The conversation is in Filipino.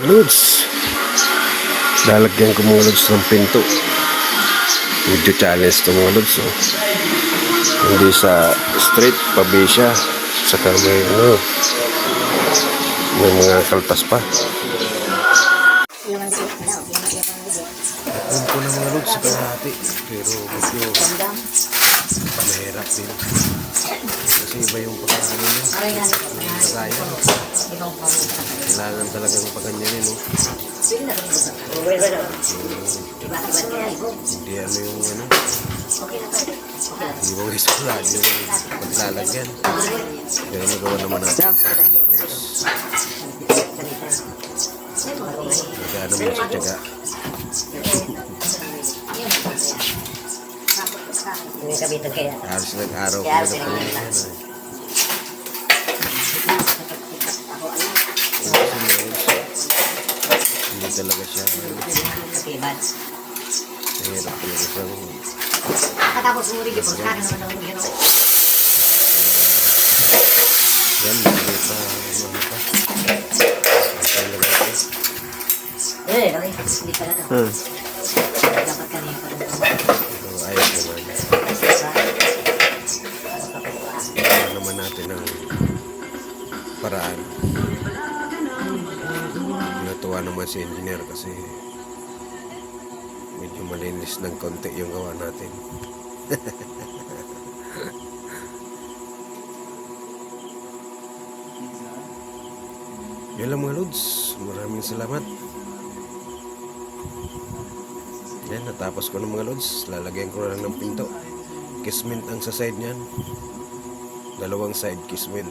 Lods, lalagyan ko mga lods ng pinto. Medyo challenge to mga lods, oh. Hindi sa straight, pabi siya. Saka may may mga kaltas pa. Alam ko na mga lods sa kalahati, pero medyo mahirap din. Kasi iba yung pagkakaano niya. Lagayan. Kailangan talagang paganyanin, no? Hindi ano yung ano. Hindi mo guys pala yung paglalagyan. Kaya nagawa naman natin. Nagano mo sa tiyaga. Halos nag-araw ko na po yan. Hindi talaga siya. Mahirap talaga siya. Tapos umuri di pun kan naman ang gino. Yan, hindi pa ano pa. Hindi ka na daw. Dapat kanina pa rin. Ayos naman. Ito naman natin ang paraan. Natuwa naman si engineer kasi medyo malinis ng konti yung gawa natin. Yan lang mga lods. Maraming salamat. Yan, natapos ko ng mga lods. Lalagyan ko lang ng pinto. Kismet ang sa side niyan. Dalawang side kismet.